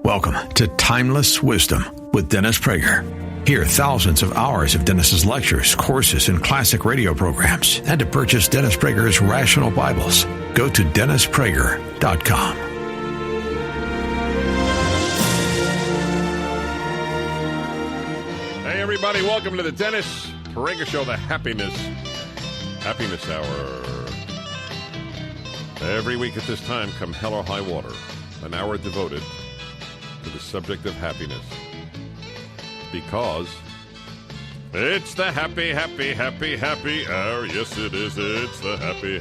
Welcome to Timeless Wisdom with Dennis Prager. Hear thousands of hours of Dennis's lectures, courses, and classic radio programs. And to purchase Dennis Prager's Rational Bibles, go to DennisPrager.com. Hey, everybody. Welcome to the Dennis Prager Show, the Happiness Hour. Every week at this time, come hell or high water, an hour devoted to the subject of happiness. Because it's the happy hour. Yes, it is. It's the happy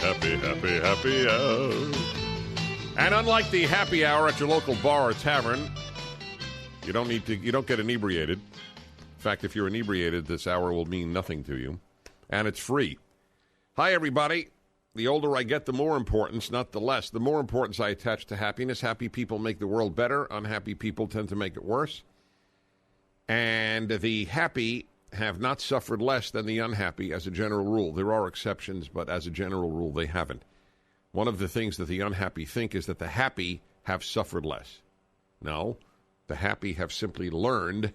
hour. And unlike the happy hour at your local bar or tavern, you don't get inebriated. In fact, if you're inebriated, this hour will mean nothing to you. And it's free. Hi, everybody. The older I get, the more importance, not the less. The more importance I attach to happiness. Happy people make the world better. Unhappy people tend to make it worse. And the happy have not suffered less than the unhappy as a general rule. There are exceptions, but as a general rule, they haven't. One of the things that the unhappy think is that the happy have suffered less. No, the happy have simply learned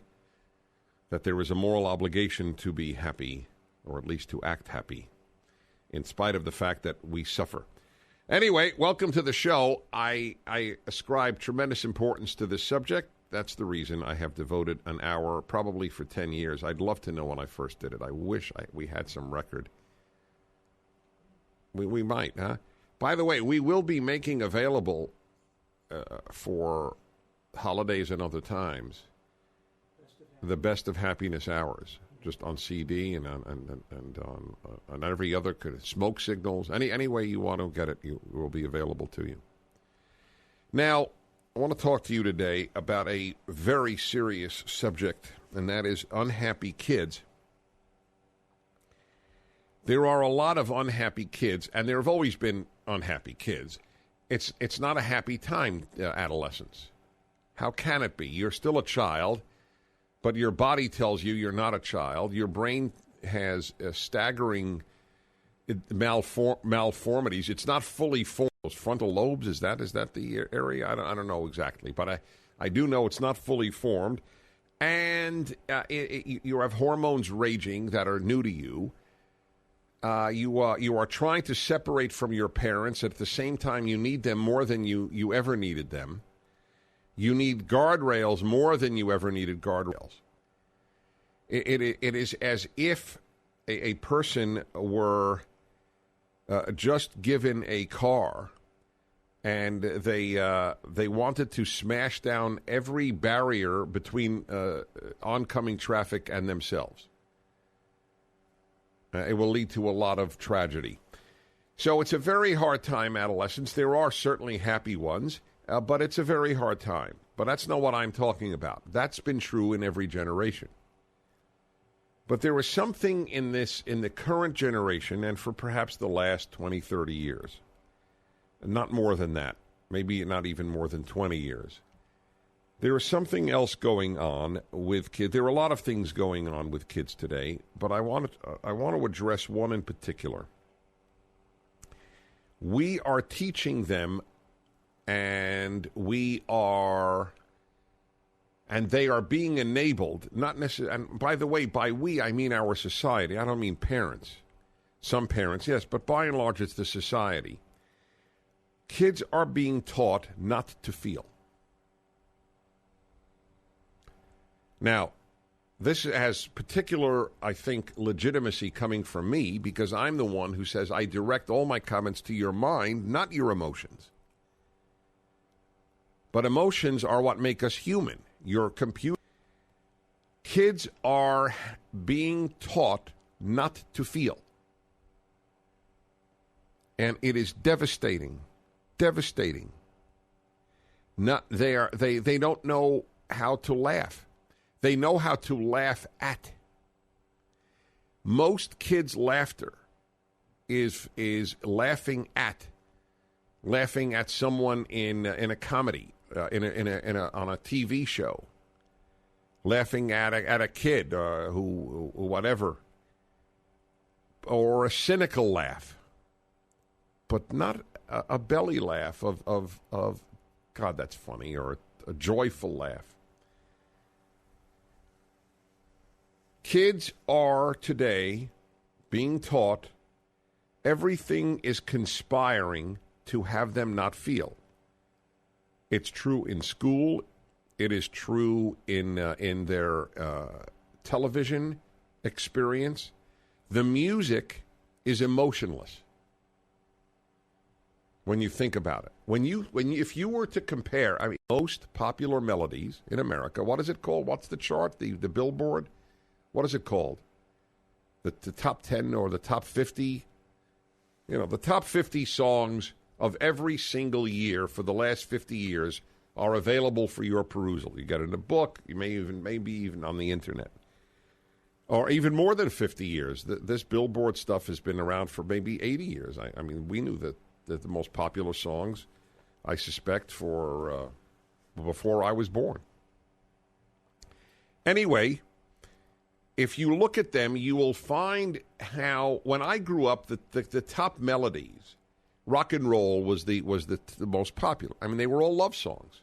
that there is a moral obligation to be happy, or at least to act happy, in spite of the fact that we suffer. Anyway, welcome to the show. I ascribe tremendous importance to this subject. That's the reason I have devoted an hour, probably for 10 years. I'd love to know when I first did it. I wish we had some record. We might, huh? By the way, we will be making available for holidays and other times the Best of Happiness Hours, just on CD and on every other smoke signals. Any way you want to get it, it will be available to you. Now, I want to talk to you today about a very serious subject, and that is unhappy kids. There are a lot of unhappy kids, and there have always been unhappy kids. It's not a happy time, adolescence. How can it be? You're still a child, but your body tells you you're not a child. Your brain has staggering malformities. It's not fully formed. Those frontal lobes, is that the area? I don't know exactly, but I do know it's not fully formed. And you have hormones raging that are new to you. You are trying to separate from your parents. At the same time, you need them more than you ever needed them. You need guardrails more than you ever needed guardrails. It is as if a person were just given a car and they wanted to smash down every barrier between oncoming traffic and themselves. It will lead to a lot of tragedy. So it's a very hard time, adolescence. There are certainly happy ones. But it's a very hard time. But that's not what I'm talking about. That's been true in every generation. But there is something in the current generation, and for perhaps the last 20, 30 years, not more than that, maybe not even more than 20 years, there is something else going on with kids. There are a lot of things going on with kids today, but I want to address one in particular. We are teaching them, and they are being enabled, not necessarily, and by the way, by we, I mean our society. I don't mean parents. Some parents, yes, but by and large, it's the society. Kids are being taught not to feel. Now, this has particular, I think, legitimacy coming from me, because I'm the one who says I direct all my comments to your mind, not your emotions. But emotions are what make us human. Your computer. Kids are being taught not to feel. And it is devastating. Devastating. They don't know how to laugh. They know how to laugh at. Most kids' laughter is laughing at someone in a comedy. On a TV show, laughing at a kid who whatever, or a cynical laugh, but not a belly laugh of God, that's funny, or a joyful laugh. Kids are today being taught everything is conspiring to have them not feel. It's true in school. It is true in their television experience. The music is emotionless when you think about it. If you were to compare, I mean, most popular melodies in America, what is it called? What's the chart? The Billboard? What is it called? The top 10 or the top 50? You know, the top 50 songs of every single year for the last 50 years are available for your perusal. You get it in a book, you maybe even on the internet. Or even more than 50 years. This Billboard stuff has been around for maybe 80 years. I mean, we knew that the most popular songs, I suspect, for before I was born. Anyway, if you look at them, you will find how, when I grew up, the top melodies, rock and roll was the most popular. I mean, they were all love songs.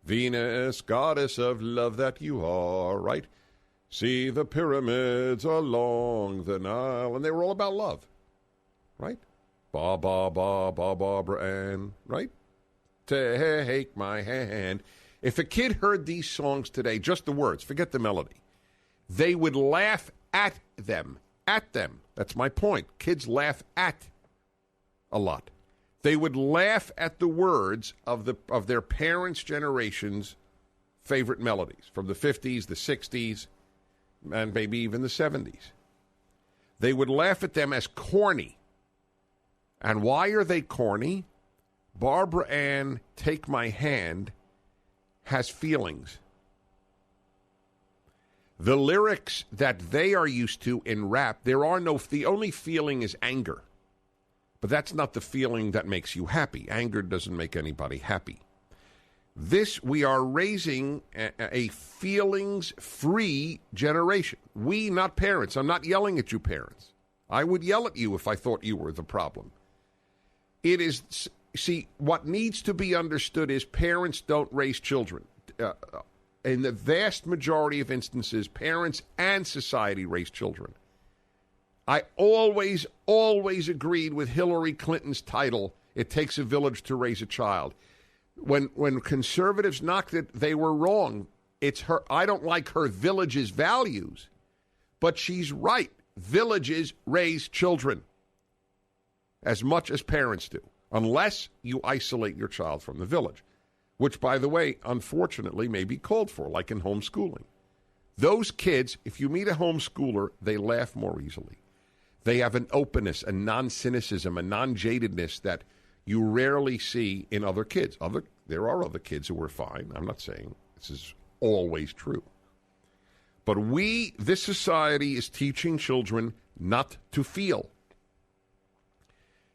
Venus, goddess of love that you are, right? See the pyramids along the Nile. And they were all about love, right? Ba, ba, ba, ba, Barbara Ann, right? Take my hand. If a kid heard these songs today, just the words, forget the melody, they would laugh at them. At them. That's my point. Kids laugh at a lot. They would laugh at the words of their parents' generation's favorite melodies from the 50s, the 60s, and maybe even the 70s. They would laugh at them as corny. And why are they corny? Barbara Ann, Take My Hand, has feelings. The lyrics that they are used to in rap, the only feeling is anger. But that's not the feeling that makes you happy. Anger doesn't make anybody happy. We are raising a feelings-free generation. We, not parents. I'm not yelling at you, parents. I would yell at you if I thought you were the problem. It is, see, what needs to be understood is parents don't raise children. In the vast majority of instances, parents and society raise children. I always agreed with Hillary Clinton's title, "It Takes a Village to Raise a Child." When conservatives knocked it, they were wrong. It's her. I don't like her village's values, but she's right. Villages raise children as much as parents do, unless you isolate your child from the village, which, by the way, unfortunately may be called for, like in homeschooling. Those kids, if you meet a homeschooler, they laugh more easily. They have an openness, a non-cynicism, a non-jadedness that you rarely see in other kids. There are other kids who are fine. I'm not saying this is always true. But this society is teaching children not to feel.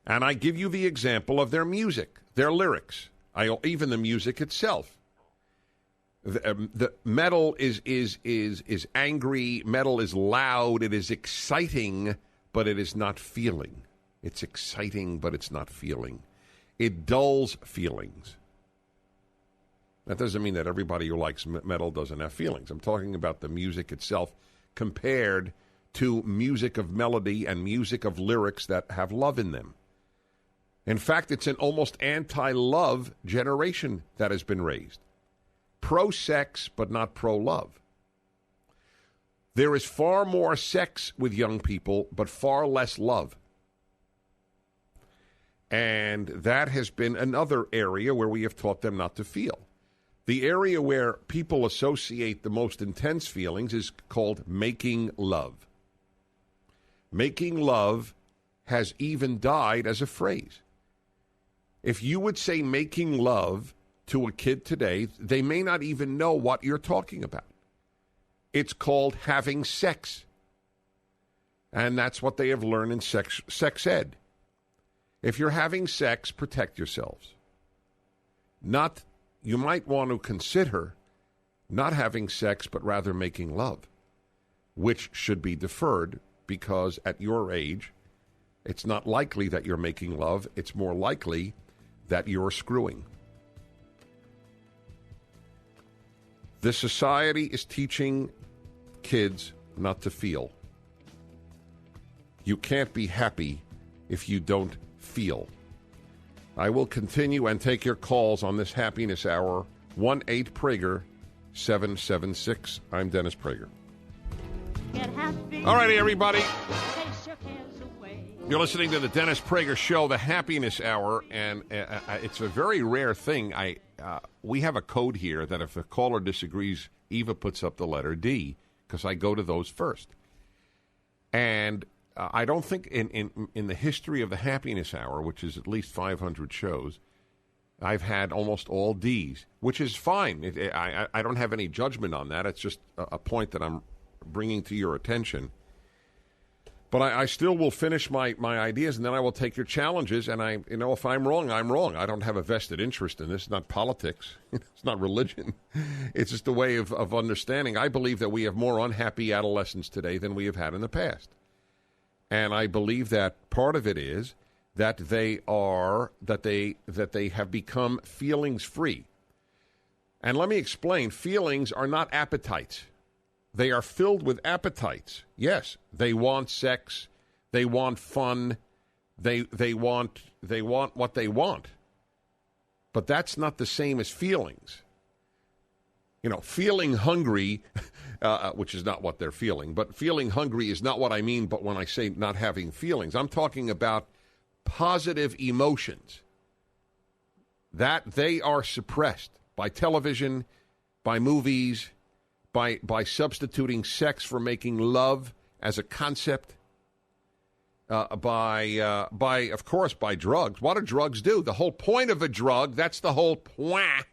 And I give you the example of their music, their lyrics, even the music itself. The metal is angry. Metal is loud. It is exciting, but it is not feeling. It's exciting, but it's not feeling. It dulls feelings. That doesn't mean that everybody who likes metal doesn't have feelings. I'm talking about the music itself compared to music of melody and music of lyrics that have love in them. In fact, it's an almost anti-love generation that has been raised. Pro-sex, but not pro-love. There is far more sex with young people, but far less love. And that has been another area where we have taught them not to feel. The area where people associate the most intense feelings is called making love. Making love has even died as a phrase. If you would say making love to a kid today, they may not even know what you're talking about. It's called having sex. And that's what they have learned in sex ed. If you're having sex, protect yourselves. You might want to consider not having sex, but rather making love, which should be deferred because at your age, it's not likely that you're making love. It's more likely that you're screwing. This society is teaching kids not to feel. You can't be happy if you don't feel. I will continue and take your calls on this Happiness Hour, 1-8-PRAGER-776. I'm Dennis Prager. All righty, everybody. You're listening to the Dennis Prager Show, the Happiness Hour, and it's a very rare thing. We have a code here that if a caller disagrees, Eva puts up the letter D, because I go to those first. And I don't think in the history of the Happiness Hour, which is at least 500 shows, I've had almost all Ds, which is fine. I don't have any judgment on that. It's just a point that I'm bringing to your attention. But I still will finish my ideas, and then I will take your challenges. And if I'm wrong, I'm wrong. I don't have a vested interest in this. It's not politics. It's not religion. It's just a way of understanding. I believe that we have more unhappy adolescents today than we have had in the past. And I believe that part of it is that they have become feelings free. And let me explain. Feelings are not appetites. They are filled with appetites. Yes, they want sex. They want fun. They want what they want. But that's not the same as feelings. Feeling hungry, which is not what they're feeling, but feeling hungry is not what I mean, but when I say not having feelings, I'm talking about positive emotions. That they are suppressed by television, by movies, by substituting sex for making love as a concept, of course, by drugs. What do drugs do? The whole point of a drug, that's the whole point,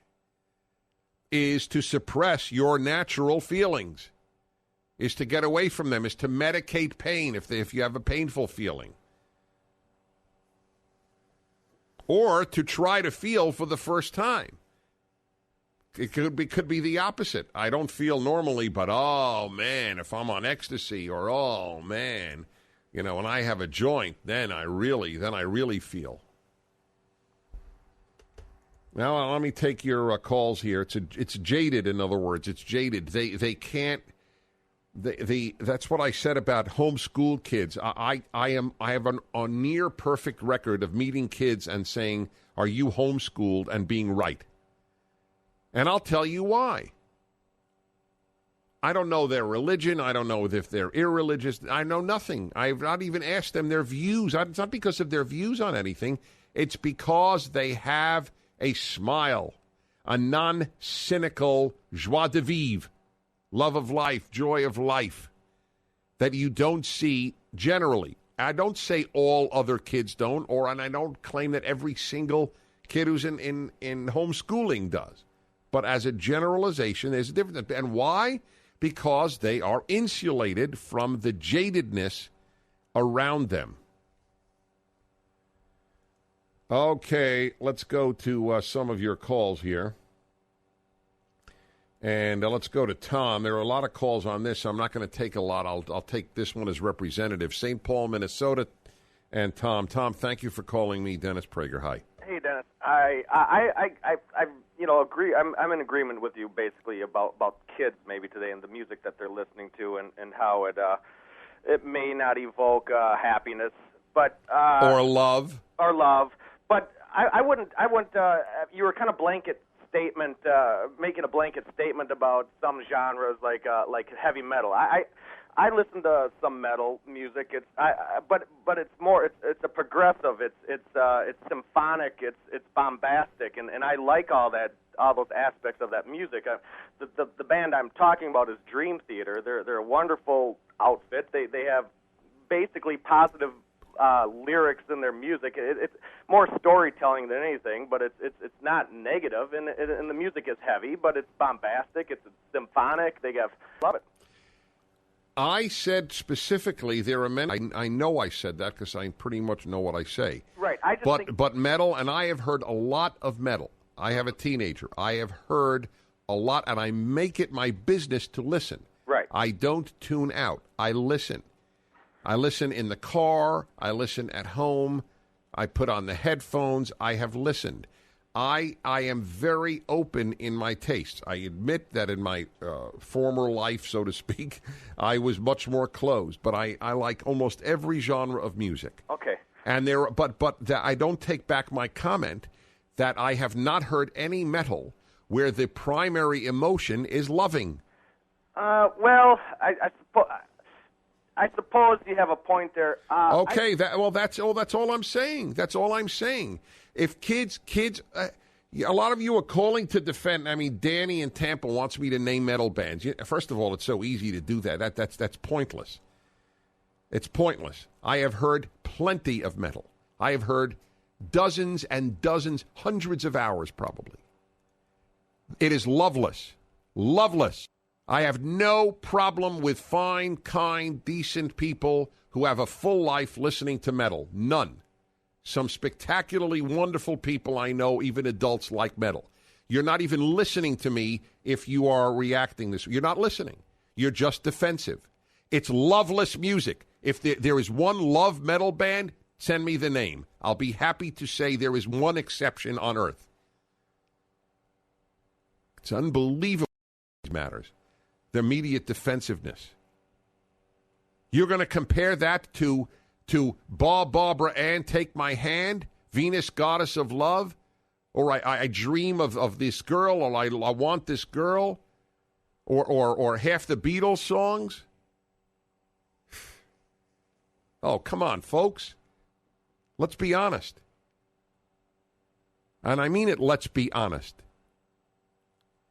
is to suppress your natural feelings, is to get away from them, is to medicate pain if you have a painful feeling. Or to try to feel for the first time. It could be the opposite. I don't feel normally, but oh man, if I'm on ecstasy, or oh man, when I have a joint, then I really feel. Now let me take your calls here. It's jaded. In other words, it's jaded. They can't. That's what I said about homeschooled kids. I have a near perfect record of meeting kids and saying, "Are you homeschooled?" and being right. And I'll tell you why. I don't know their religion. I don't know if they're irreligious. I know nothing. I've not even asked them their views. It's not because of their views on anything. It's because they have a smile, a non-cynical joie de vivre, love of life, joy of life, that you don't see generally. I don't say all other kids don't, and I don't claim that every single kid who's in homeschooling does. But as a generalization, there's a difference. And why? Because they are insulated from the jadedness around them. Okay, let's go to some of your calls here. And let's go to Tom. There are a lot of calls on this, so I'm not going to take a lot. I'll take this one as representative. St. Paul, Minnesota, and Tom. Tom, thank you for calling me. Dennis Prager, hi. Hey, Dennis. I agree. I'm in agreement with you basically about kids maybe today and the music that they're listening to and how it may not evoke happiness, but or love. But I wouldn't. You were kind of making a blanket statement about some genres like heavy metal. I listen to some metal music. But it's more. It's a progressive. It's symphonic. It's bombastic, and I like all those aspects of that music. The band I'm talking about is Dream Theater. They're a wonderful outfit. They have basically positive lyrics in their music. It's more storytelling than anything, but it's not negative, and the music is heavy, but it's bombastic. It's symphonic. Love it. I said specifically there are men. I know I said that because I pretty much know what I say. Right. But metal, and I have heard a lot of metal. I have a teenager. I have heard a lot, and I make it my business to listen. Right. I don't tune out. I listen. I listen in the car. I listen at home. I put on the headphones. I have listened. I am very open in my tastes. I admit that in my former life, so to speak, I was much more closed. But I like almost every genre of music. Okay. And I don't take back my comment that I have not heard any metal where the primary emotion is loving. Well, I suppose you have a point there. Okay, that's all I'm saying. That's all I'm saying. If kids, a lot of you are calling to defend. I mean, Danny in Tampa wants me to name metal bands. First of all, it's so easy to do that. That's pointless. It's pointless. I have heard plenty of metal. I have heard dozens and dozens, hundreds of hours probably. It is loveless. Loveless. I have no problem with fine, kind, decent people who have a full life listening to metal. None. Some spectacularly wonderful people I know, even adults, like metal. You're not even listening to me if you are reacting this. You're not listening. You're just defensive. It's loveless music. If there is one love metal band, send me the name. I'll be happy to say there is one exception on earth. It's unbelievable these matters. The immediate defensiveness. You're going to compare that to Barbara Ann, Take My Hand, Venus, Goddess of Love, or I dream of this girl, or I want this girl, or half the Beatles songs? Oh, come on, folks. Let's be honest. And I mean it, let's be honest.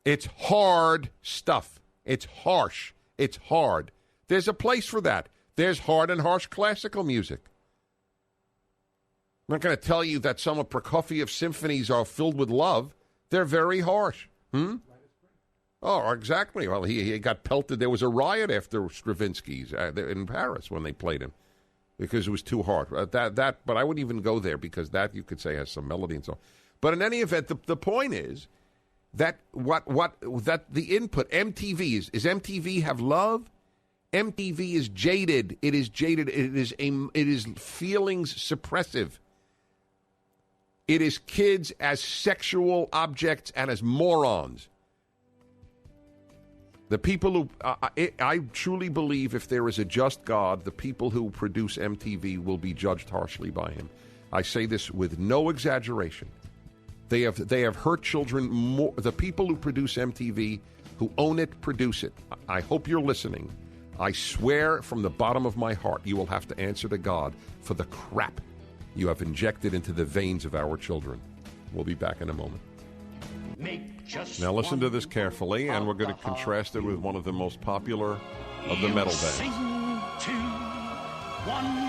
It's hard stuff. It's harsh. It's hard. There's a place for that. There's hard and harsh classical music. I'm not going to tell you that some of Prokofiev's symphonies are filled with love. They're very harsh. Oh, exactly. Well, he got pelted. There was a riot after Stravinsky's in Paris when they played him because it was too hard. But I wouldn't even go there because that you could say has some melody and so on. But in any event, the point is that that the input MTV is MTV have love? MTV is jaded. It is jaded. It is feelings suppressive. It is kids as sexual objects and as morons. The people who, I truly believe if there is a just God, the people who produce MTV will be judged harshly by him. I say this with no exaggeration. They have hurt children more. The people who produce MTV, who own it, produce it. I hope you're listening. I swear from the bottom of my heart, you will have to answer to God for the crap you have injected into the veins of our children. We'll be back in a moment. Now listen to this carefully, and we're going to contrast it with one of the most popular of the metal bands. 3, 2, 1.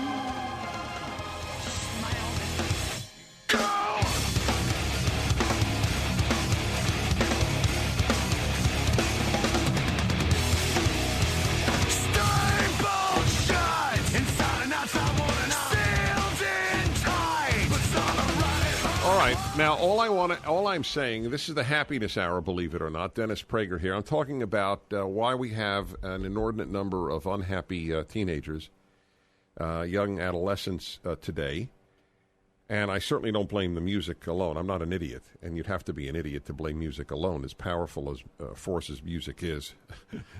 Now, all I'm saying, this is the happiness hour, believe it or not. Dennis Prager here. I'm talking about why we have an inordinate number of unhappy teenagers, young adolescents today. And I certainly don't blame the music alone. I'm not an idiot, and you'd have to be an idiot to blame music alone. As powerful as force as music is,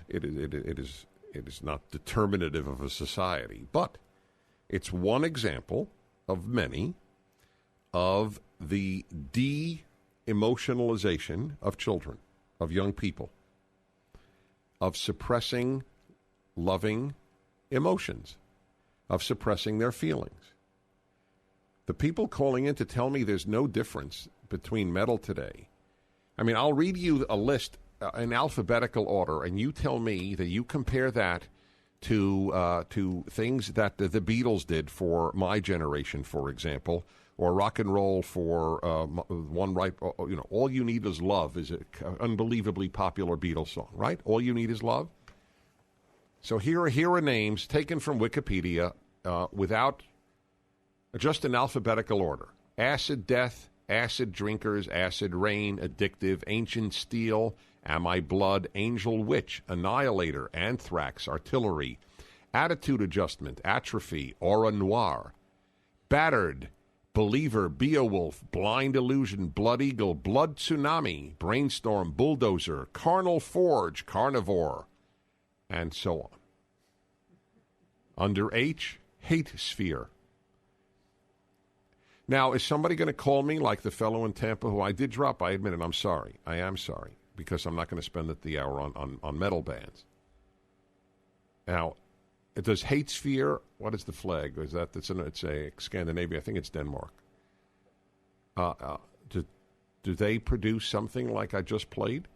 it is not determinative of a society. But it's one example of many of the de-emotionalization of children, of young people, of suppressing loving emotions, of suppressing their feelings. The people calling in to tell me there's no difference between metal today. I mean, I'll read you a list in alphabetical order, and you tell me that you compare that to things that the Beatles did for my generation, for example, or rock and roll for one right. All You Need Is Love is an unbelievably popular Beatles song, right? All You Need Is Love. So here are names taken from Wikipedia without just an alphabetical order: Acid Death, Acid Drinkers, Acid Rain, Addictive, Ancient Steel, Am I Blood, Angel Witch, Annihilator, Anthrax, Artillery, Attitude Adjustment, Atrophy, Aura Noir, Battered, Believer, Beowulf, Blind Illusion, Blood Eagle, Blood Tsunami, Brainstorm, Bulldozer, Carnal Forge, Carnivore, and so on. Under H, Hate Sphere. Now, is somebody going to call me like the fellow in Tampa who I did drop? I admit it. I'm sorry. I am sorry, because I'm not going to spend the hour on metal bands. Now, does Hate Sphere, what is the flag? Is that it's a Scandinavia? I think it's Denmark. Do they produce something like I just played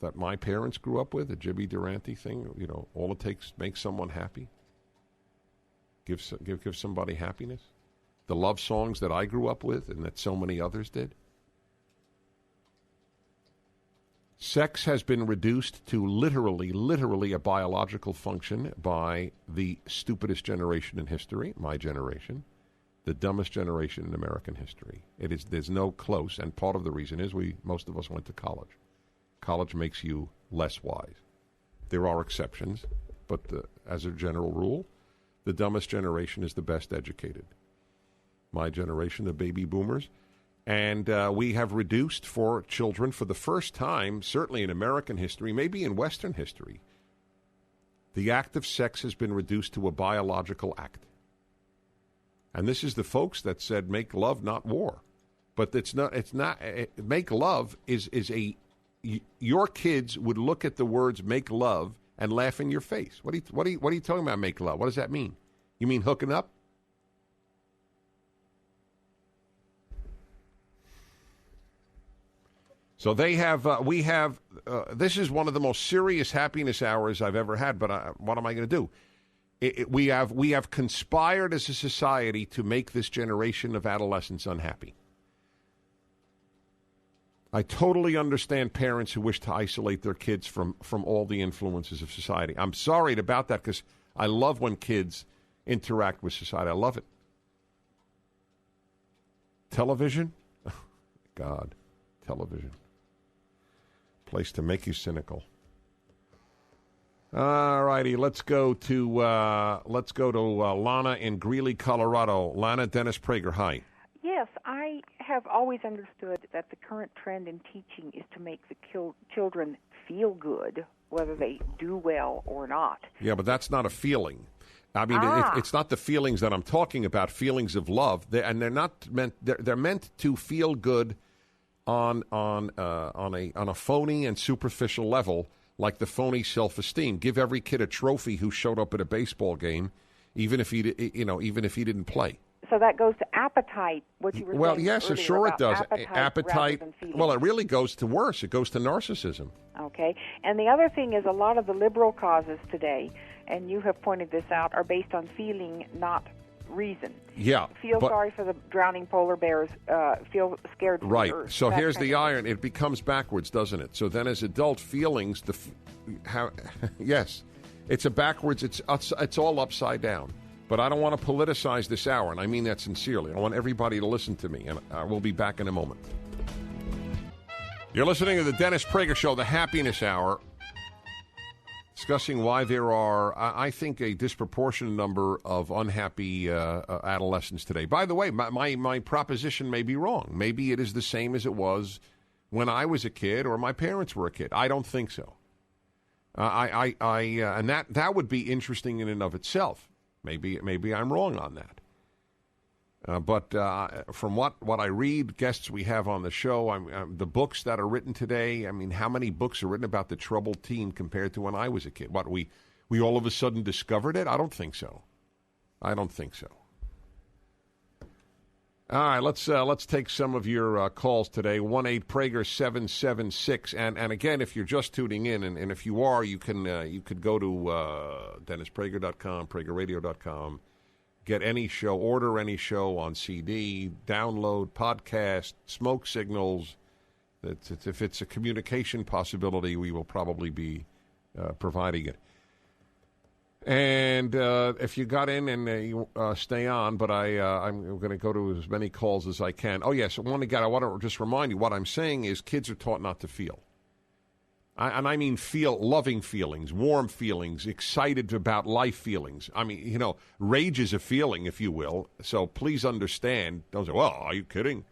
that my parents grew up with, a Jimmy Durante thing? You know, all it takes makes someone happy. Give somebody happiness. The love songs that I grew up with and that so many others did. Sex has been reduced to literally a biological function by the stupidest generation in history, my generation, the dumbest generation in American history. There's no close, and part of the reason is most of us went to college. College makes you less wise. There are exceptions, but as a general rule, the dumbest generation is the best educated. My generation, the baby boomers. And we have reduced for children for the first time, certainly in American history, maybe in Western history, the act of sex has been reduced to a biological act. And this is the folks that said make love, not war. But it's not make love is your kids would look at the words make love and laugh in your face. What are you talking about, make love? What does that mean? You mean hooking up? So we have, this is one of the most serious happiness hours I've ever had, but what am I going to do? We have conspired as a society to make this generation of adolescents unhappy. I totally understand parents who wish to isolate their kids from all the influences of society. I'm sorry about that, because I love when kids interact with society. I love it. Television? Oh, God, television. Place to make you cynical. All righty, let's go to Lana in Greeley, Colorado. Lana, Dennis Prager, hi. Yes, I have always understood that the current trend in teaching is to make the children feel good, whether they do well or not. Yeah, but that's not a feeling. I mean, it's not the feelings that I'm talking about. Feelings of love, they're not meant. They're meant to feel good on a phony and superficial level, like the phony self-esteem. Give every kid a trophy who showed up at a baseball game, even if he didn't play. So that goes to appetite. What you were well, saying yes, earlier sure it about does. Appetite. Well, it really goes to worse. It goes to narcissism. Okay, and the other thing is a lot of the liberal causes today, and you have pointed this out, are based on feeling, not reason. Yeah. Feel sorry for the drowning polar bears, feel scared for right. the earth. So here's the iron. It becomes backwards, doesn't it? So then as adult feelings, yes, it's a backwards, it's all upside down. But I don't want to politicize this hour, and I mean that sincerely. I want everybody to listen to me, and we'll be back in a moment. You're listening to the Dennis Prager Show, the Happiness Hour, discussing why there are, I think, a disproportionate number of unhappy adolescents today. By the way, my proposition may be wrong. Maybe it is the same as it was when I was a kid or my parents were a kid. I don't think so. And that would be interesting in and of itself. Maybe I'm wrong on that. But from what I read, guests we have on the show, the books that are written today, I mean, how many books are written about the troubled teen compared to when I was a kid? What, we all of a sudden discovered it? I don't think so. All right, let's take some of your calls today. 1-8-PRAGER-776. And again, if you're just tuning in, and if you are, you could go to DennisPrager.com, PragerRadio.com. Get any show, order any show on CD, download, podcast, smoke signals. If it's a communication possibility, we will probably be providing it. And if you got in and you stay on, but I'm going to go to as many calls as I can. Oh, yes, I want to just remind you, what I'm saying is kids are taught not to feel. And I mean loving feelings, warm feelings, excited about life feelings. I mean, rage is a feeling, if you will. So please understand. Don't say, well, are you kidding?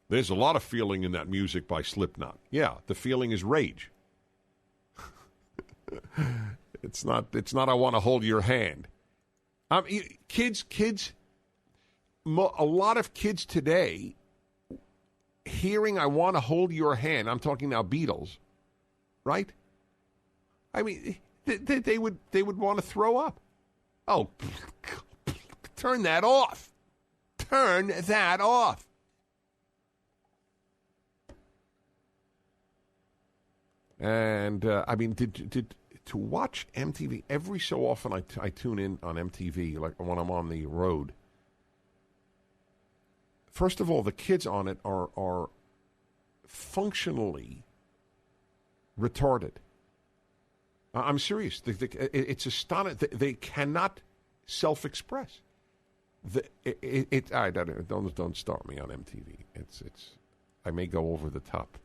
There's a lot of feeling in that music by Slipknot. Yeah, the feeling is rage. It's not I want to hold your hand. Kids, a lot of kids today, hearing I want to hold your hand, I'm talking now Beatles, right? I mean, they would want to throw up. Oh, turn that off. Turn that off. And, I mean, to watch MTV, every so often I tune in on MTV, like when I'm on the road. First of all, the kids on it are functionally retarded. I'm serious. It's astonishing. They cannot self-express. Don't start me on MTV. I may go over the top.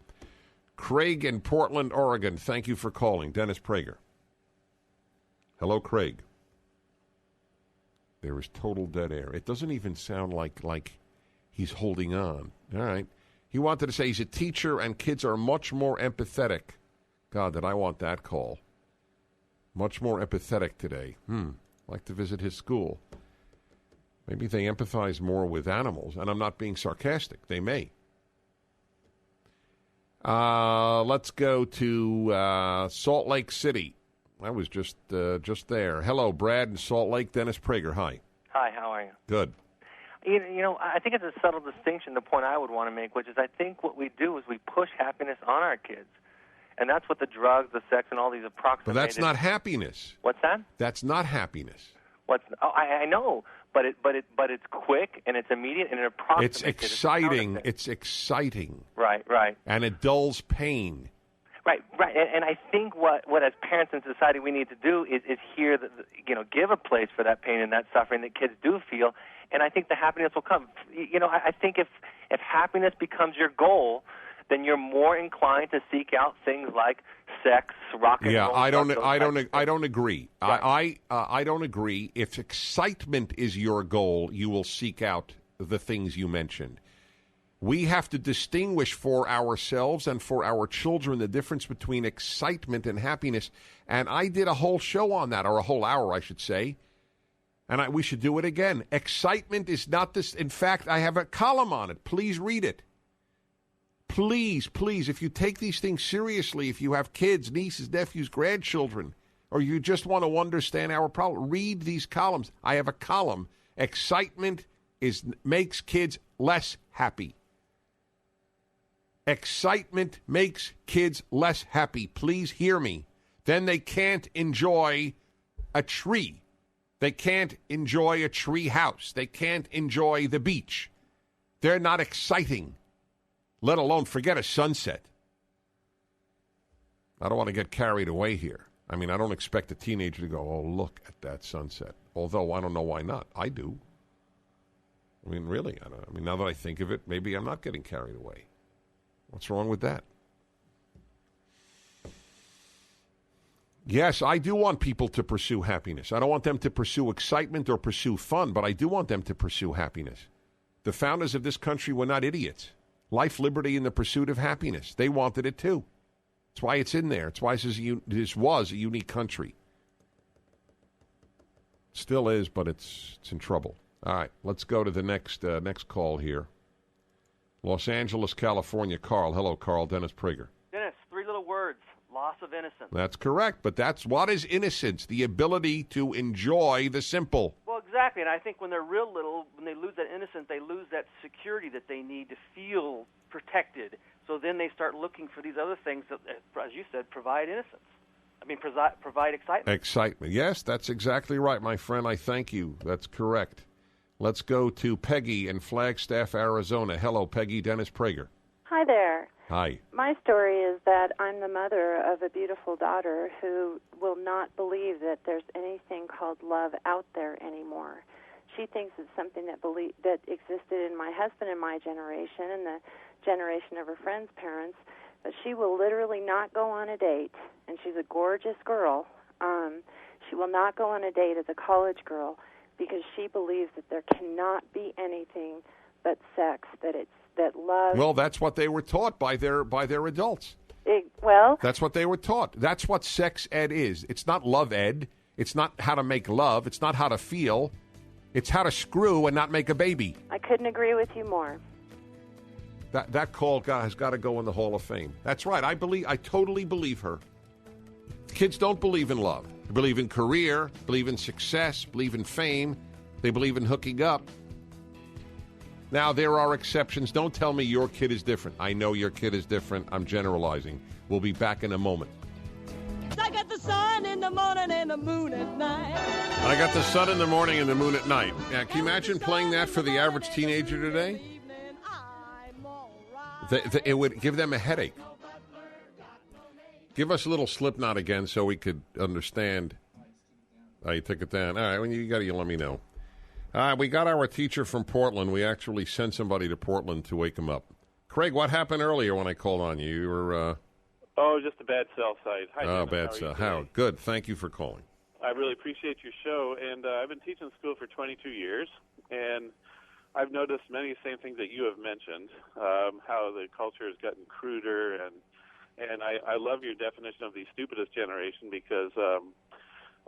Craig in Portland, Oregon. Thank you for calling. Dennis Prager. Hello, Craig. There is total dead air. It doesn't even sound like he's holding on. All right. He wanted to say he's a teacher and kids are much more empathetic. God, did I want that call. Much more empathetic today. Like to visit his school. Maybe they empathize more with animals, and I'm not being sarcastic. They may. Let's go to Salt Lake City. I was just there. Hello, Brad in Salt Lake. Dennis Prager, hi. Hi, how are you? Good. I think it's a subtle distinction, the point I would want to make, which is I think what we do is we push happiness on our kids. And that's what the drugs, the sex, and all these approximated... But that's not happiness. What's that? That's not happiness. I know, but it's quick, and it's immediate, and it approximates... It's exciting. It's exciting. Right. And it dulls pain. Right. And I think what as parents in society we need to do is hear, give a place for that pain and that suffering that kids do feel, and I think the happiness will come. I think if happiness becomes your goal, then you're more inclined to seek out things like sex, rock and roll. Yeah, I don't agree. Right. I don't agree. If excitement is your goal, you will seek out the things you mentioned. We have to distinguish for ourselves and for our children the difference between excitement and happiness. And I did a whole show on that, or a whole hour, I should say. And we should do it again. Excitement is not this. In fact, I have a column on it. Please read it. Please, if you take these things seriously, if you have kids, nieces, nephews, grandchildren, or you just want to understand our problem, read these columns. I have a column. Excitement makes kids less happy. Excitement makes kids less happy. Please hear me. Then they can't enjoy a tree. They can't enjoy a tree house. They can't enjoy the beach. They're not exciting, let alone forget a sunset. I don't want to get carried away here. I mean, I don't expect a teenager to go, oh, look at that sunset. Although I don't know why not. I do. I mean, really. Now that I think of it, maybe I'm not getting carried away. What's wrong with that? Yes, I do want people to pursue happiness. I don't want them to pursue excitement or pursue fun, but I do want them to pursue happiness. The founders of this country were not idiots. Life, liberty, and the pursuit of happiness. They wanted it too. That's why it's in there. It's why this was a unique country. Still is, but it's in trouble. All right, let's go to the next call here. Los Angeles, California. Carl. Hello, Carl. Dennis Prager. Dennis, 3 little words. Loss of innocence. That's correct, but what is innocence? The ability to enjoy the simple. Well, exactly, and I think when they're real little, when they lose that innocence, they lose that security that they need to feel protected. So then they start looking for these other things that, as you said, provide innocence. Provide excitement. Excitement. Yes, that's exactly right, my friend. I thank you. That's correct. Let's go to Peggy in Flagstaff, Arizona. Hello, Peggy. Dennis Prager. Hi there. Hi. My story is that I'm the mother of a beautiful daughter who will not believe that there's anything called love out there anymore. She thinks it's something that existed in my husband and my generation and the generation of her friends' parents, but she will literally not go on a date, and she's a gorgeous girl. She will not go on a date as a college girl because she believes that there cannot be anything but sex, that love. Well, that's what they were taught by their adults. That's what they were taught. That's what sex ed is. It's not love ed. It's not how to make love. It's not how to feel. It's how to screw and not make a baby. I couldn't agree with you more. That call has got to go in the Hall of Fame. That's right. I totally believe her. Kids don't believe in love. They believe in career, believe in success, believe in fame. They believe in hooking up. Now, there are exceptions. Don't tell me your kid is different. I know your kid is different. I'm generalizing. We'll be back in a moment. I got the sun in the morning and the moon at night. I got the sun in the morning and the moon at night. Yeah, can you imagine playing that for the average teenager today? It would give them a headache. Give us a little Slipknot again so we could understand. Oh, you took it down. All right, when you got it, you let me know. We got our teacher from Portland. We actually sent somebody to Portland to wake him up. Craig, what happened earlier when I called on you? You were... just a bad cell site. Hi, Dennis. Bad cell. How? Good. Thank you for calling. I really appreciate your show, and I've been teaching school for 22 years, and I've noticed many of the same things that you have mentioned, how the culture has gotten cruder, and I love your definition of the stupidest generation because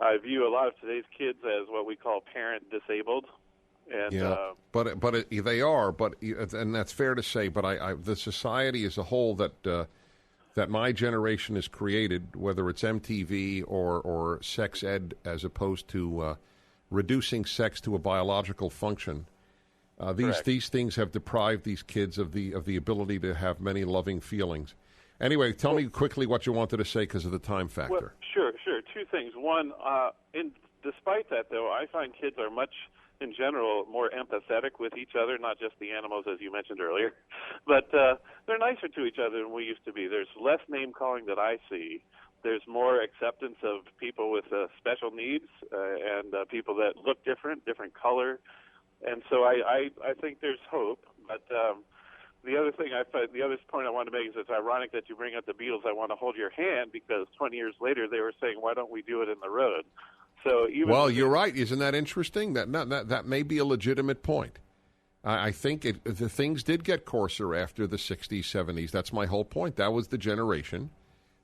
I view a lot of today's kids as what we call parent disabled. And, they are, and that's fair to say. But the society as a whole that my generation has created, whether it's MTV or sex ed, as opposed to reducing sex to a biological function, these things have deprived these kids of the ability to have many loving feelings. Anyway, tell me quickly what you wanted to say because of the time factor. Well, sure. Two things. One, despite that, though, I find kids are much, in general, more empathetic with each other, not just the animals, as you mentioned earlier. But they're nicer to each other than we used to be. There's less name-calling that I see. There's more acceptance of people with special needs and people that look different color. And so I think there's hope. But the other point I want to make is it's ironic that you bring up the Beatles. I want to hold your hand because 20 years later they were saying, why don't we do it in the road? So you're right. Isn't that interesting? That may be a legitimate point. I think the things did get coarser after the 60s, 70s. That's my whole point. That was the generation.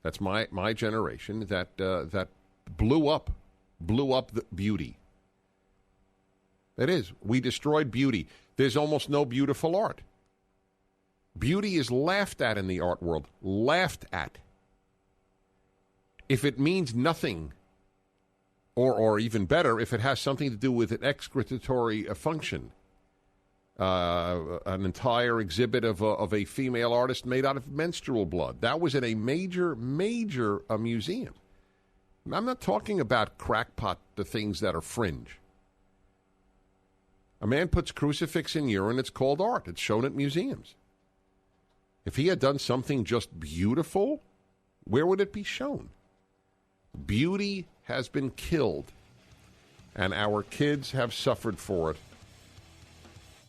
That's my generation that blew up the beauty. It is. We destroyed beauty. There's almost no beautiful art. Beauty is laughed at in the art world. Laughed at. If it means nothing, or even better, if it has something to do with an excretory function, an entire exhibit of a female artist made out of menstrual blood. That was in a major museum. I'm not talking about crackpot, the things that are fringe. A man puts crucifix in urine, it's called art. It's shown at museums. If he had done something just beautiful, where would it be shown? Beauty has been killed, and our kids have suffered for it.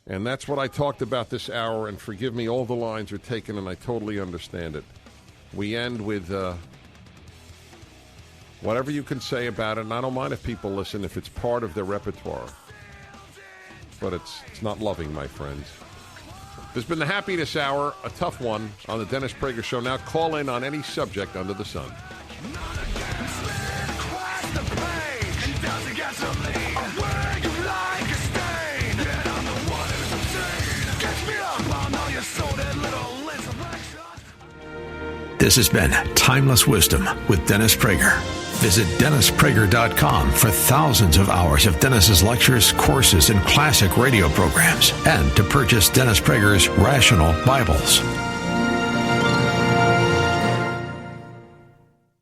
And that's what I talked about this hour, and forgive me, all the lines are taken, and I totally understand it. We end with whatever you can say about it, and I don't mind if people listen if it's part of their repertoire. But it's not loving, my friends. This has been the Happiness Hour, a tough one on the Dennis Prager Show. Now call in on any subject under the sun. This has been Timeless Wisdom with Dennis Prager. Visit DennisPrager.com for thousands of hours of Dennis's lectures, courses, and classic radio programs, and to purchase Dennis Prager's Rational Bibles.